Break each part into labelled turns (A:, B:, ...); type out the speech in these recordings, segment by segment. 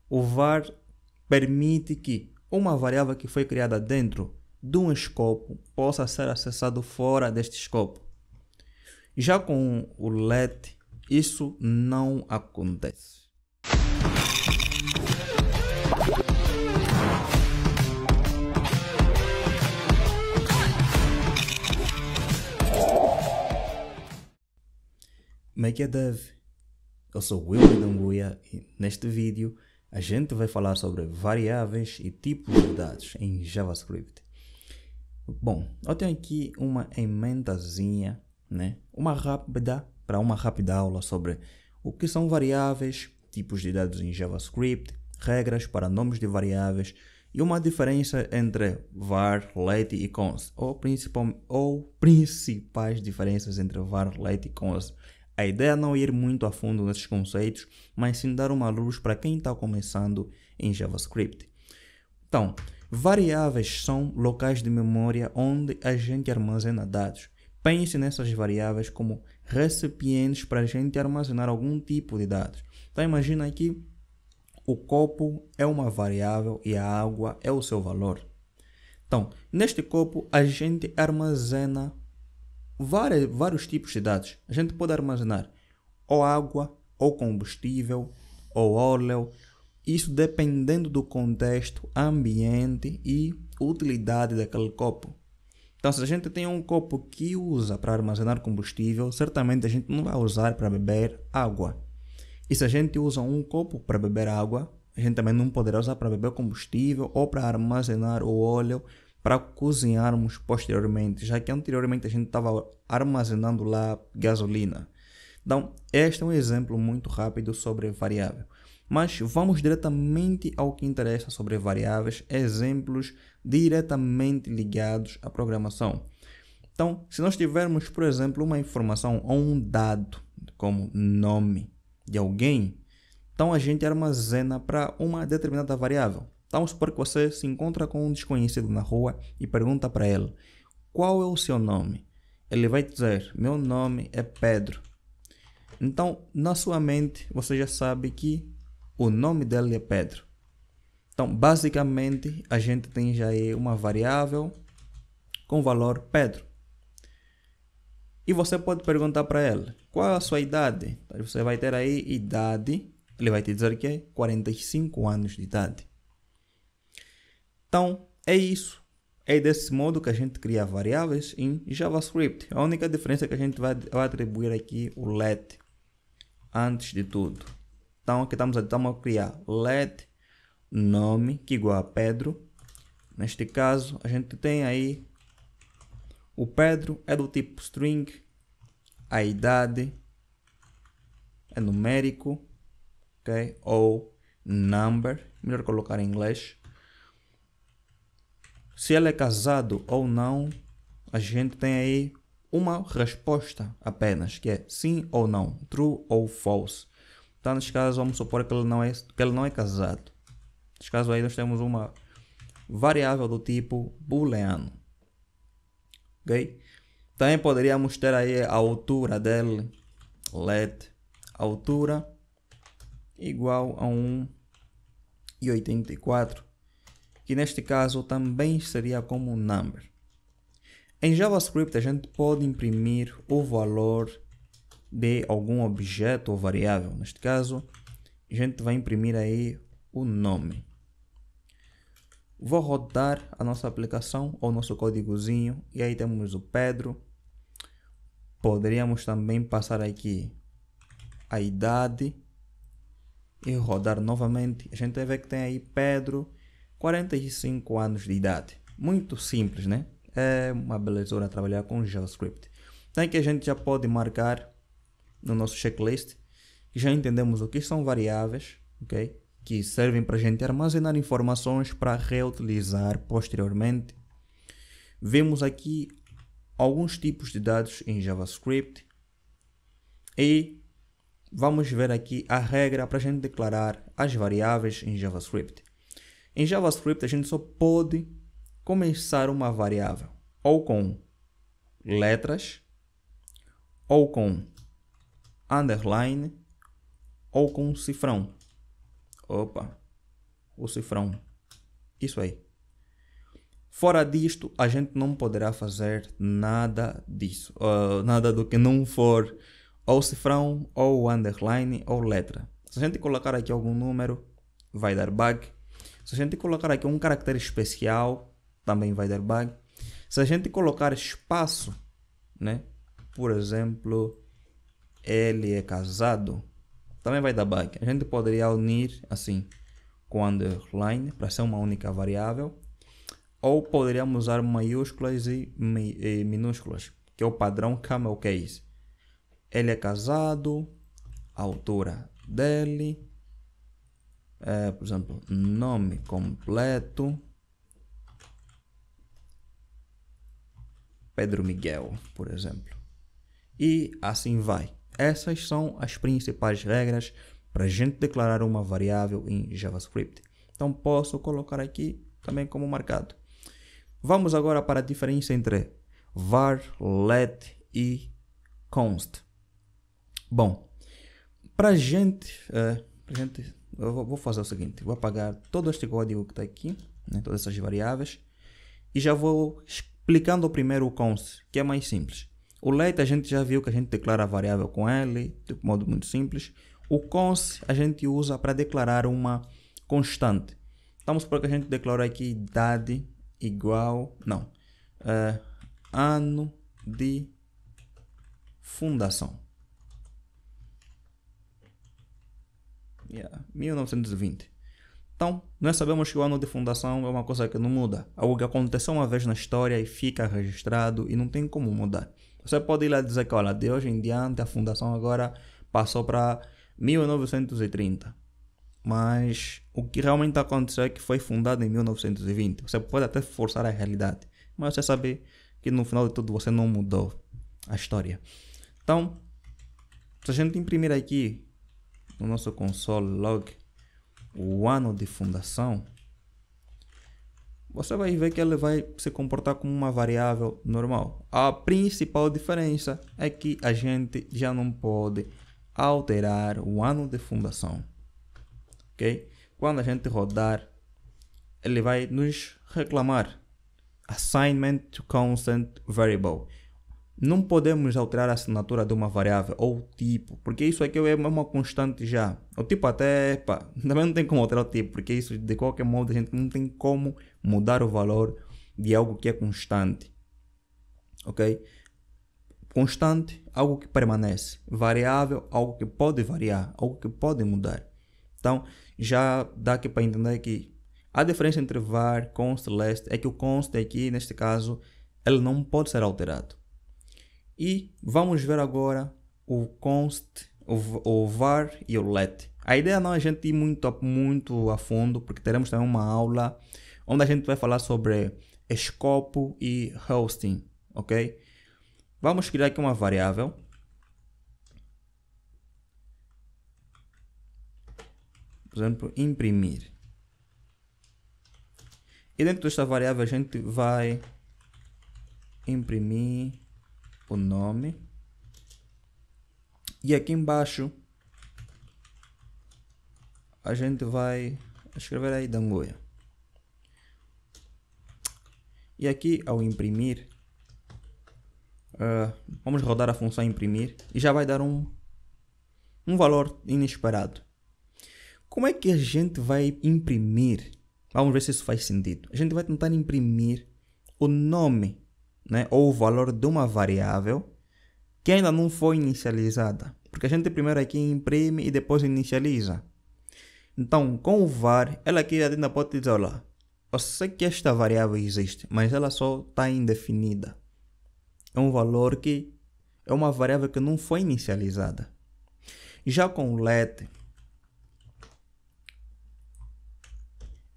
A: O var permite que uma variável que foi criada dentro de um escopo possa ser acessado fora deste escopo. Já com o let, isso não acontece. Como é que é, Dev? Eu sou Will Danguia e neste vídeo a gente vai falar sobre variáveis e tipos de dados em JavaScript. Bom, eu tenho aqui uma emendazinha, né? Uma rápida aula sobre o que são variáveis, tipos de dados em JavaScript, regras para nomes de variáveis e uma diferença entre var, let e const, ou principais diferenças entre var, let e const. A ideia é não ir muito a fundo nesses conceitos, mas sim dar uma luz para quem está começando em JavaScript. Então, variáveis são locais de memória onde a gente armazena dados. Pense nessas variáveis como recipientes para a gente armazenar algum tipo de dados. Então, imagina aqui, o copo é uma variável e a água é o seu valor. Então, neste copo, a gente armazena vários tipos de dados. A gente pode armazenar ou água, ou combustível, ou óleo. Isso dependendo do contexto, ambiente e utilidade daquele copo. Então, se a gente tem um copo que usa para armazenar combustível, certamente a gente não vai usar para beber água. E se a gente usa um copo para beber água, a gente também não poderá usar para beber combustível ou para armazenar o óleo para cozinharmos posteriormente, já que anteriormente a gente estava armazenando lá gasolina. Então, este é um exemplo muito rápido sobre variável. Mas vamos diretamente ao que interessa sobre variáveis, exemplos diretamente ligados à programação. Então, se nós tivermos, por exemplo, uma informação ou um dado, como nome de alguém, então a gente armazena para uma determinada variável. Então, vamos supor que você se encontra com um desconhecido na rua e pergunta para ele: qual é o seu nome? Ele vai dizer: meu nome é Pedro. Então, na sua mente, você já sabe que o nome dele é Pedro. Então, basicamente, a gente tem já aí uma variável com valor Pedro. E você pode perguntar para ele: qual é a sua idade? Então, você vai ter aí idade. Ele vai te dizer que é 45 anos de idade. Então, é isso. É desse modo que a gente cria variáveis em JavaScript. A única diferença é que a gente vai atribuir aqui o let antes de tudo. Então, aqui estamos a criar let nome, que é igual a Pedro. Neste caso, a gente tem aí o Pedro é do tipo string, a idade é numérico, ok? Ou number, melhor colocar em inglês. Se ele é casado ou não, a gente tem aí uma resposta apenas, que é sim ou não, true ou false. Então, neste caso, vamos supor que ele não é casado. Neste caso aí, nós temos uma variável do tipo booleano. Ok? Também poderíamos ter aí a altura dele, let altura igual a 1,84, que neste caso também seria como um number. Em JavaScript a gente pode imprimir o valor de algum objeto ou variável. Neste caso, a gente vai imprimir aí o nome. Vou rodar a nossa aplicação ou nosso códigozinho e aí temos o Pedro. Poderíamos também passar aqui a idade e rodar novamente. A gente vai ver que tem aí Pedro, 45 anos de idade. Muito simples, né? É uma belezura trabalhar com JavaScript. Então aqui a gente já pode marcar no nosso checklist que já entendemos o que são variáveis, ok? Que servem para a gente armazenar informações para reutilizar posteriormente. Vemos aqui alguns tipos de dados em JavaScript e vamos ver aqui a regra para a gente declarar as variáveis em JavaScript. Em JavaScript a gente só pode começar uma variável ou com letras, ou com underline, ou com cifrão. Opa, o cifrão. Isso aí. Fora disto, a gente não poderá fazer nada disso. Nada do que não for ou cifrão, ou underline, ou letra. Se a gente colocar aqui algum número, vai dar bug. Se a gente colocar aqui um caractere especial, também vai dar bug. Se a gente colocar espaço, né? Por exemplo, ele é casado, também vai dar bug. A gente poderia unir assim com underline para ser uma única variável. Ou poderíamos usar maiúsculas e minúsculas, que é o padrão camel case. Ele é casado, a altura dele, por exemplo, nome completo, Pedro Miguel, por exemplo. E assim vai. Essas são as principais regras para a gente declarar uma variável em JavaScript. Então posso colocar aqui também como marcado. Vamos agora para a diferença entre var, let e const. Bom, para a gente, eu vou fazer o seguinte, vou apagar todo este código que está aqui, né, todas essas variáveis, e já vou explicando primeiro o const, que é mais simples. O let a gente já viu que a gente declara a variável com ele, de modo muito simples. O const a gente usa para declarar uma constante. Vamos supor que a gente declarou aqui idade igual, ano de fundação. 1920. Então, nós sabemos que o ano de fundação é uma coisa que não muda. Algo que aconteceu uma vez na história e fica registrado e não tem como mudar. Você pode ir lá dizer que, olha, de hoje em diante a fundação agora passou para 1930. Mas o que realmente aconteceu é que foi fundado em 1920. Você pode até forçar a realidade, mas você sabe que no final de tudo você não mudou a história. Então, se a gente imprimir aqui no nosso console log o ano de fundação, você vai ver que ele vai se comportar como uma variável normal. A principal diferença é que a gente já não pode alterar o ano de fundação. Okay? Quando a gente rodar, ele vai nos reclamar assignment to constant variable. Não podemos alterar a assinatura de uma variável ou tipo, porque isso aqui é uma constante já. O tipo até, também não tem como alterar o tipo, porque isso de qualquer modo a gente não tem como mudar o valor de algo que é constante. Ok? Constante, algo que permanece. Variável, algo que pode variar, algo que pode mudar. Então, já dá aqui para entender que a diferença entre var, const, last é que o const aqui, neste caso, ele não pode ser alterado. E vamos ver agora o const, o var e o let. A ideia não é a gente ir muito a fundo, porque teremos também uma aula onde a gente vai falar sobre escopo e hosting, ok? Vamos criar aqui uma variável. Por exemplo, imprimir. E dentro desta variável a gente vai imprimir o nome. E aqui embaixo a gente vai escrever aí Dangoia. E aqui ao imprimir, vamos rodar a função imprimir e já vai dar um valor inesperado. Como é que a gente vai imprimir? Vamos ver se isso faz sentido. A gente vai tentar imprimir o nome, né, ou o valor de uma variável que ainda não foi inicializada. Porque a gente primeiro aqui imprime e depois inicializa. Então, com o var, ela aqui ainda pode dizer, olha, eu sei que esta variável existe, mas ela só está indefinida. É um valor que é uma variável que não foi inicializada. Já com o let,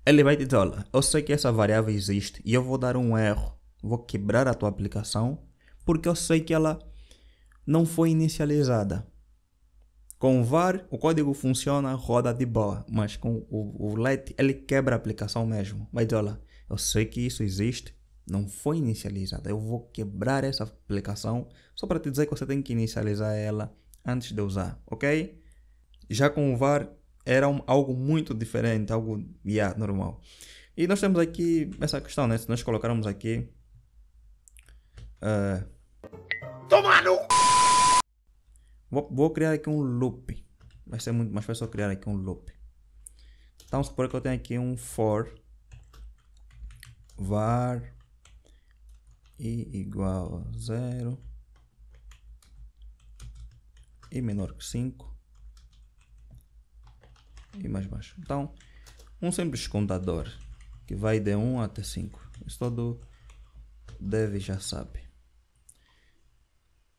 A: ele vai dizer, olha, eu sei que essa variável existe e eu vou dar um erro. Vou quebrar a tua aplicação porque eu sei que ela não foi inicializada. Com o var, o código funciona, roda de boa. Mas com o let, ele quebra a aplicação mesmo. Vai dizer, olha, eu sei que isso existe, não foi inicializada. Eu vou quebrar essa aplicação só para te dizer que você tem que inicializar ela antes de usar, ok? Já com o var, era algo muito diferente, algo normal. E nós temos aqui essa questão, né? Se nós colocarmos aqui... Toma no... Vou criar aqui um loop. Vai ser muito mais fácil eu criar aqui um loop. Então, supor que eu tenho aqui um for var i igual a 0 e menor que 5 e mais baixo. Então, um simples contador que vai de 1 até 5. Isso todo dev já sabe.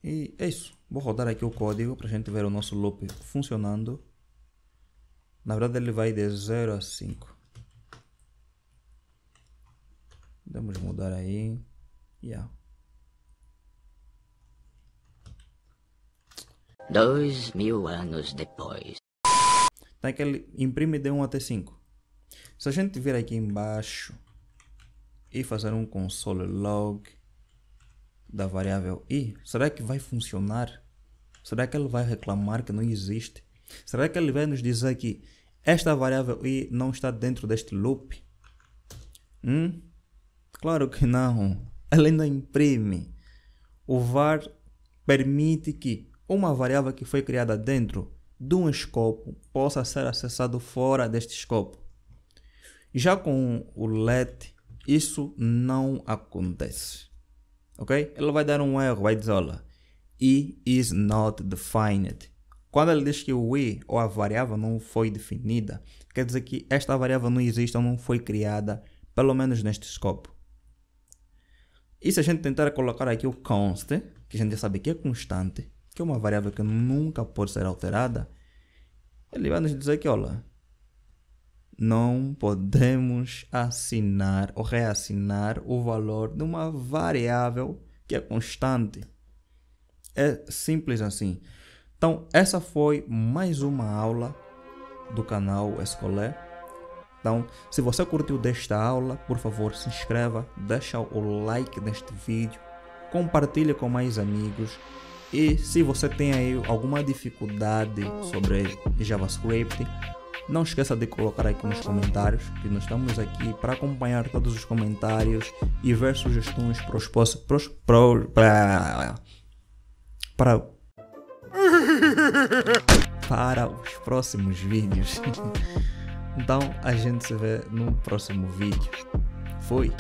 A: E é isso. Vou rodar aqui o código para a gente ver o nosso loop funcionando. Na verdade ele vai de 0 a 5. Vamos mudar aí.
B: 2000 anos depois.
A: Então que ele imprime de 1 até 5. Se a gente vir aqui embaixo e fazer um console log da variável i, será que vai funcionar? Será que ele vai reclamar que não existe? Será que ele vai nos dizer que esta variável i não está dentro deste loop? Claro que não. Ele ainda imprime. O var permite que uma variável que foi criada dentro de um escopo possa ser acessado fora deste escopo. Já com o let, isso não acontece. Ok? Ele vai dar um erro, vai dizer, olha, i is not defined. Quando ele diz que o i ou a variável não foi definida, quer dizer que esta variável não existe ou não foi criada, pelo menos neste escopo. E se a gente tentar colocar aqui o const, que a gente já sabe que é constante, que é uma variável que nunca pode ser alterada, ele vai nos dizer que, olha, não podemos assinar ou reassinar o valor de uma variável que é constante. É simples assim. Então, essa foi mais uma aula do canal Escolé. Então, se você curtiu desta aula, por favor, se inscreva, deixa o like neste vídeo, compartilhe com mais amigos. E se você tem aí alguma dificuldade sobre JavaScript, não esqueça de colocar aqui nos comentários, que nós estamos aqui para acompanhar todos os comentários e ver sugestões para os próximos vídeos. Então a gente se vê no próximo vídeo. Fui!